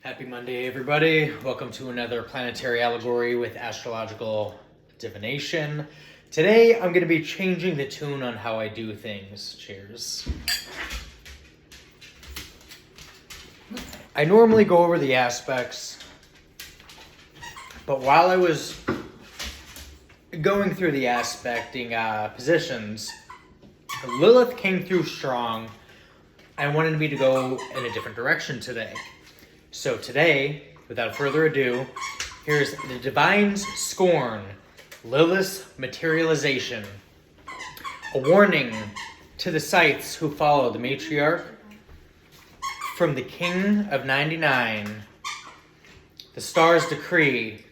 Happy Monday, everybody. Welcome to another planetary allegory with astrological divination. Today, I'm going to be changing the tune on how I do things. Cheers. I normally go over the aspects, but while I was going through the aspecting positions, Lilith came through strong and wanted me to go in a different direction today. So today, without further ado, here's the Divine's Scorn, Lilith's Materialization. A warning to the Scythes who follow the matriarch. From the King of 99, the stars decree,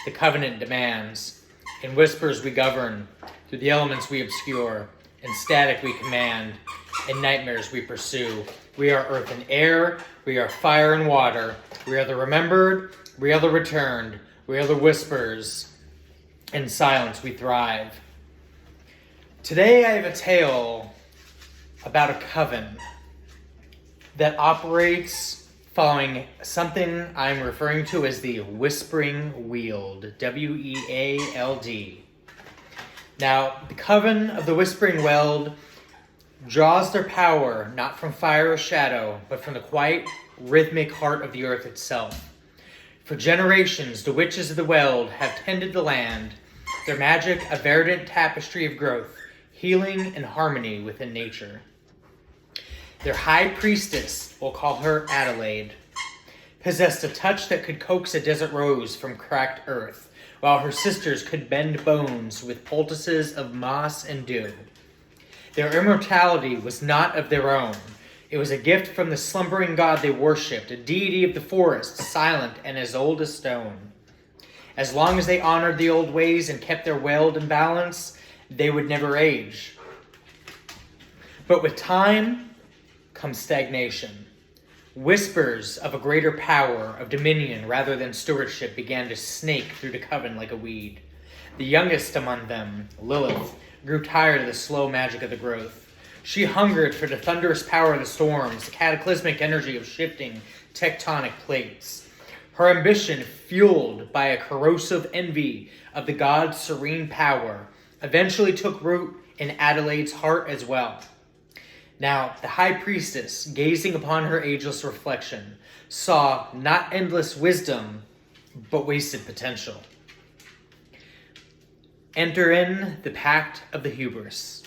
the covenant demands. In whispers we govern, through the elements we obscure, in static we command, in nightmares we pursue. We are earth and air, we are fire and water, we are the remembered, we are the returned, we are the whispers, in silence we thrive. Today I have a tale about a coven that operates following something I'm referring to as the Whispering Weald, W-E-A-L-D. Now, the Coven of the Whispering Weald draws their power not from fire or shadow, but from the quiet, rhythmic heart of the earth itself. For generations, the witches of the Weald have tended the land, their magic a verdant tapestry of growth, healing and harmony within nature. Their high priestess, we'll call her Adelaide, possessed a touch that could coax a desert rose from cracked earth, while her sisters could bend bones with poultices of moss and dew. Their immortality was not of their own. It was a gift from the slumbering god they worshipped, a deity of the forest, silent and as old as stone. As long as they honored the old ways and kept their weald in balance, they would never age. But with time comes stagnation. Whispers of a greater power, of dominion rather than stewardship, began to snake through the coven like a weed. The youngest among them, Lilith, grew tired of the slow magic of the growth. She hungered for the thunderous power of the storms, the cataclysmic energy of shifting tectonic plates. Her ambition, fueled by a corrosive envy of the god's serene power, eventually took root in Adelaide's heart as well. Now, the high priestess, gazing upon her ageless reflection, saw not endless wisdom, but wasted potential. Enter in the pact of the hubris.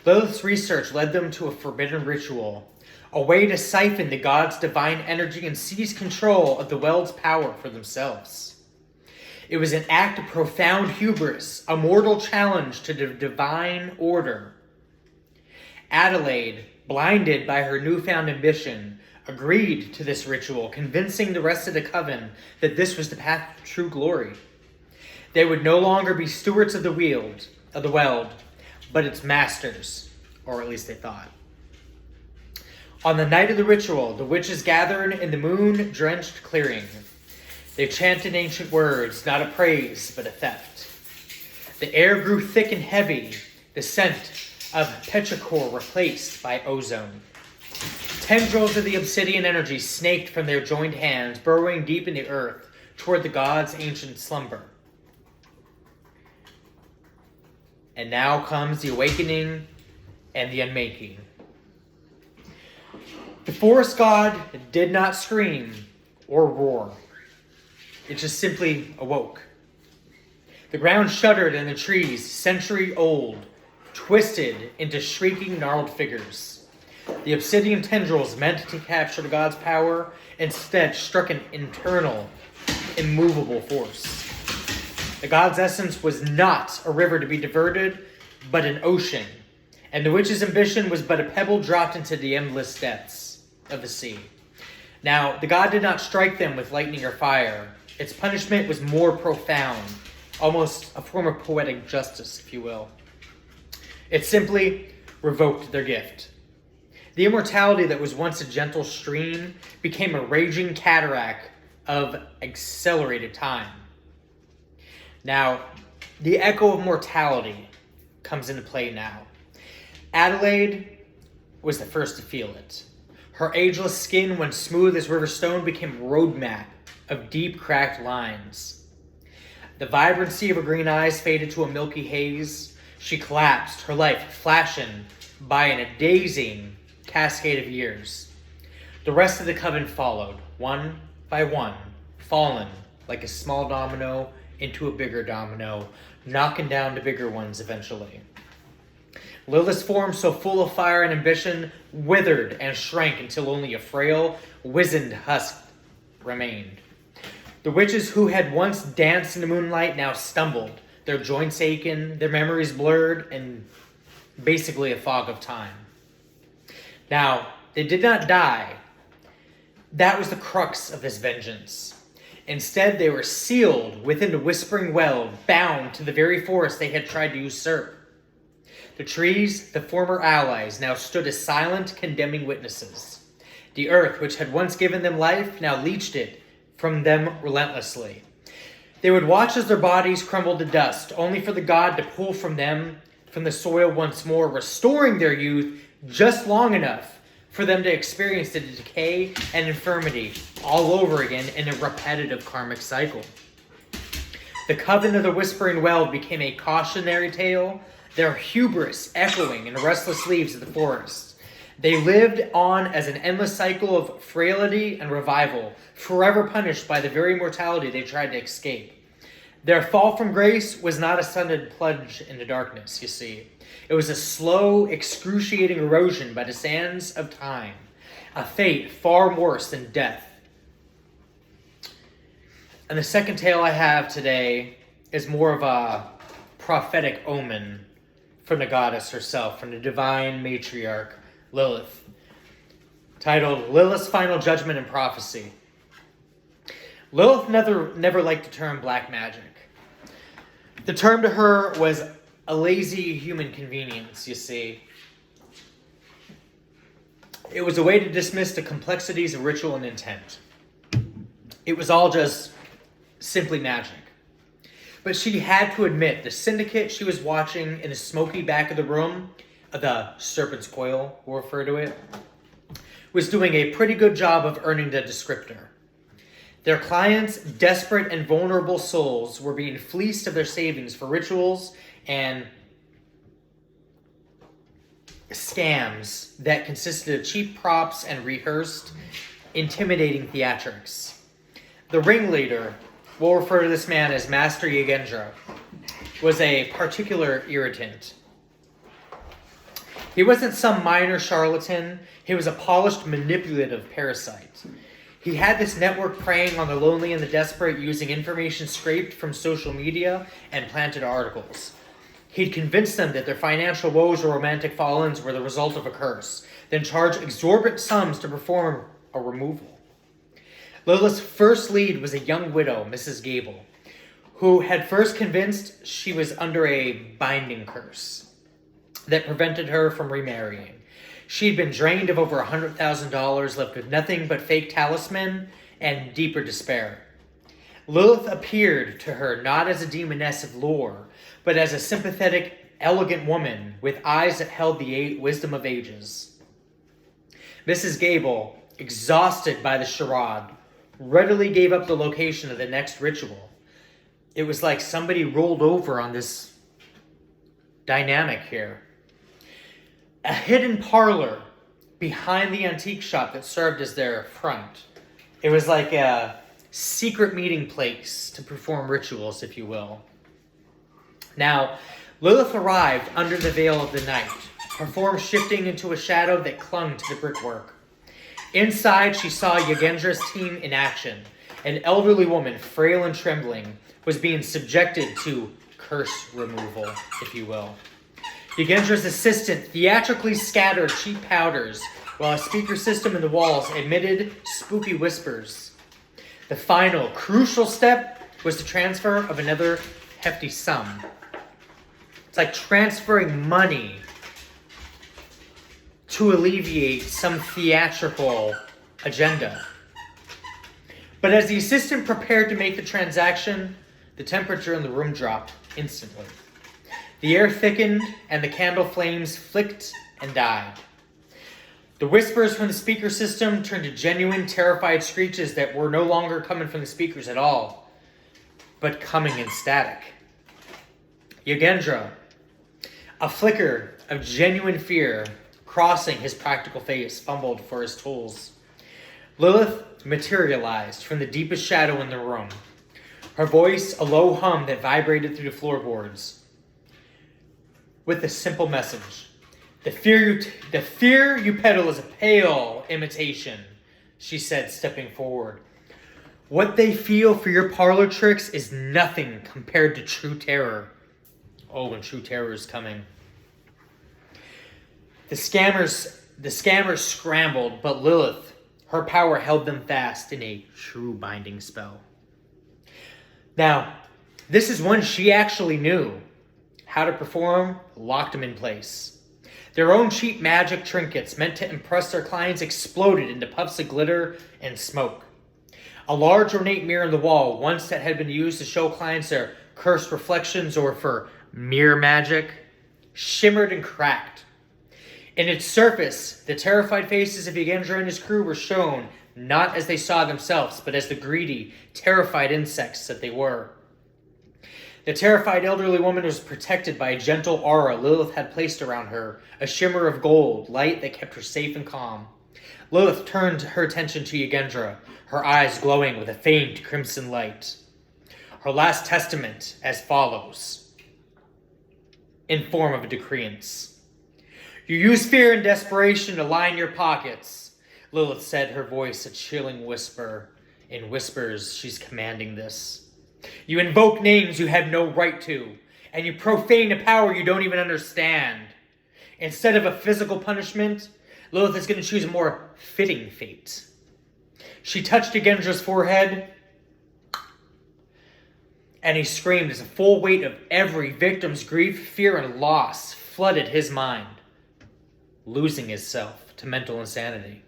Lilith's research led them to a forbidden ritual, a way to siphon the god's divine energy and seize control of the weald's power for themselves. It was an act of profound hubris, a mortal challenge to the divine order. Adelaide, blinded by her newfound ambition, agreed to this ritual, convincing the rest of the coven that this was the path to true glory. They would no longer be stewards of the weald, but its masters, or at least they thought. On the night of the ritual, the witches gathered in the moon-drenched clearing. They chanted ancient words, not a praise, but a theft. The air grew thick and heavy, the scent of petrichor replaced by ozone. Tendrils of the obsidian energy snaked from their joined hands, burrowing deep in the earth toward the god's ancient slumber. And now comes the awakening and the unmaking. The forest god did not scream or roar. It just simply awoke. The ground shuddered and the trees, century old, twisted into shrieking, gnarled figures. The obsidian tendrils meant to capture the god's power instead struck an internal, immovable force. The god's essence was not a river to be diverted, but an ocean, and the witch's ambition was but a pebble dropped into the endless depths of the sea. Now, the god did not strike them with lightning or fire. Its punishment was more profound, almost a form of poetic justice, if you will. It simply revoked their gift. The immortality that was once a gentle stream became a raging cataract of accelerated time. Now, the echo of mortality comes into play now. Adelaide was the first to feel it. Her ageless skin, when smooth as river stone, became a roadmap of deep cracked lines. The vibrancy of her green eyes faded to a milky haze. She collapsed, her life flashing by in a dazing cascade of years. The rest of the Coven followed, one by one, fallen like a small domino into a bigger domino, knocking down the bigger ones eventually. Lilith's form, so full of fire and ambition, withered and shrank until only a frail, wizened husk remained. The witches who had once danced in the moonlight now stumbled, their joints aching, their memories blurred, and basically a fog of time. Now, they did not die. That was the crux of this vengeance. Instead, they were sealed within the Whispering Well, bound to the very forest they had tried to usurp. The trees, the former allies, now stood as silent, condemning witnesses. The earth, which had once given them life, now leached it from them relentlessly. They would watch as their bodies crumbled to dust, only for the god to pull from them from the soil once more, restoring their youth just long enough for them to experience the decay and infirmity all over again in a repetitive karmic cycle. The Coven of the Whispering Well became a cautionary tale, their hubris echoing in the restless leaves of the forest. They lived on as an endless cycle of frailty and revival, forever punished by the very mortality they tried to escape. Their fall from grace was not a sudden plunge into darkness, you see. It was a slow, excruciating erosion by the sands of time, a fate far worse than death. And the second tale I have today is more of a prophetic omen from the goddess herself, from the divine matriarch, Lilith, titled Lilith's Final Judgment and Prophecy. Lilith never liked the term black magic. The term to her was a lazy human convenience, you see. It was a way to dismiss the complexities of ritual and intent. It was all just simply magic. But she had to admit, the syndicate she was watching in the smoky back of the room, the Serpent's Coil, we'll refer to it, was doing a pretty good job of earning the descriptor. Their clients' desperate and vulnerable souls were being fleeced of their savings for rituals and scams that consisted of cheap props and rehearsed, intimidating theatrics. The ringleader, we'll refer to this man as Master Yagendra, was a particular irritant. He wasn't some minor charlatan. He was a polished, manipulative parasite. He had this network preying on the lonely and the desperate, using information scraped from social media and planted articles. He'd convince them that their financial woes or romantic fallings were the result of a curse, then charge exorbitant sums to perform a removal. Lilith's first lead was a young widow, Mrs. Gable, who had first convinced she was under a binding curse that prevented her from remarrying. She'd been drained of over $100,000, left with nothing but fake talisman and deeper despair. Lilith appeared to her not as a demoness of lore, but as a sympathetic, elegant woman with eyes that held the wisdom of ages. Mrs. Gable, exhausted by the charade, readily gave up the location of the next ritual. It was like somebody rolled over on this dynamic here. A hidden parlor behind the antique shop that served as their front. It was like a secret meeting place to perform rituals, if you will. Now, Lilith arrived under the veil of the night, her form shifting into a shadow that clung to the brickwork. Inside, she saw Yagendra's team in action. An elderly woman, frail and trembling, was being subjected to curse removal, if you will. Yagendra's assistant theatrically scattered cheap powders, while a speaker system in the walls emitted spooky whispers. The final, crucial step was the transfer of another hefty sum. It's like transferring money to alleviate some theatrical agenda. But as the assistant prepared to make the transaction, the temperature in the room dropped instantly. The air thickened and the candle flames flicked and died. The whispers from the speaker system turned to genuine, terrified screeches that were no longer coming from the speakers at all, but coming in static. Yagendra, a flicker of genuine fear crossing his practical face, fumbled for his tools. Lilith materialized from the deepest shadow in the room, her voice a low hum that vibrated through the floorboards, with a simple message. The fear you peddle is a pale imitation, she said, stepping forward. What they feel for your parlor tricks is nothing compared to true terror. Oh, and true terror is coming. The scammers scrambled, but Lilith, her power held them fast in a true binding spell. Now, this is one she actually knew how to perform, locked them in place. Their own cheap magic trinkets meant to impress their clients exploded into puffs of glitter and smoke. A large ornate mirror on the wall, once that had been used to show clients their cursed reflections or for mirror magic, shimmered and cracked. In its surface, the terrified faces of Yagendra and his crew were shown not as they saw themselves, but as the greedy, terrified insects that they were. The terrified elderly woman was protected by a gentle aura Lilith had placed around her, a shimmer of gold, light that kept her safe and calm. Lilith turned her attention to Yagendra, her eyes glowing with a faint crimson light. Her last testament as follows, in form of a decreance. You use fear and desperation to line your pockets, Lilith said, her voice a chilling whisper. In whispers, she's commanding this. You invoke names you have no right to, and you profane a power you don't even understand. Instead of a physical punishment, Lilith is going to choose a more fitting fate. She touched Yagendra's forehead, and he screamed as the full weight of every victim's grief, fear, and loss flooded his mind, losing himself to mental insanity.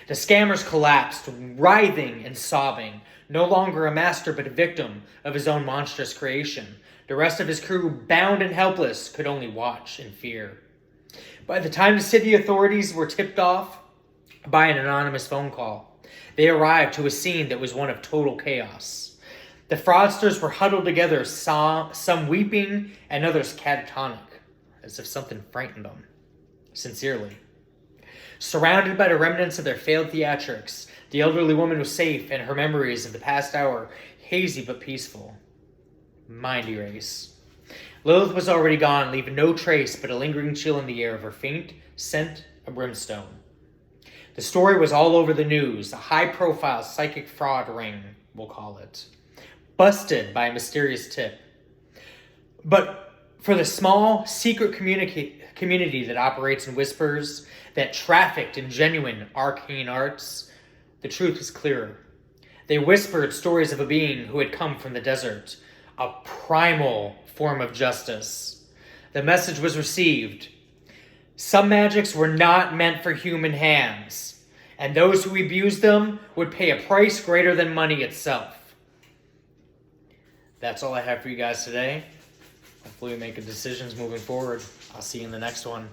The scammers collapsed, writhing and sobbing, no longer a master but a victim of his own monstrous creation. The rest of his crew, bound and helpless, could only watch in fear. By the time the city authorities were tipped off by an anonymous phone call, they arrived to a scene that was one of total chaos. The fraudsters were huddled together, some weeping and others catatonic, as if something frightened them. Sincerely. Surrounded by the remnants of their failed theatrics, the elderly woman was safe, and her memories of the past hour hazy but peaceful. Mind erase. Lilith was already gone, leaving no trace but a lingering chill in the air of her faint scent of brimstone. The story was all over the news, a high-profile psychic fraud ring, we'll call it, busted by a mysterious tip. But for the small, secret community that operates in whispers, that trafficked in genuine arcane arts, the truth is clearer. They whispered stories of a being who had come from the desert, a primal form of justice. The message was received. Some magics were not meant for human hands, and those who abused them would pay a price greater than money itself. That's all I have for you guys today. Hopefully we make good decisions moving forward. I'll see you in the next one.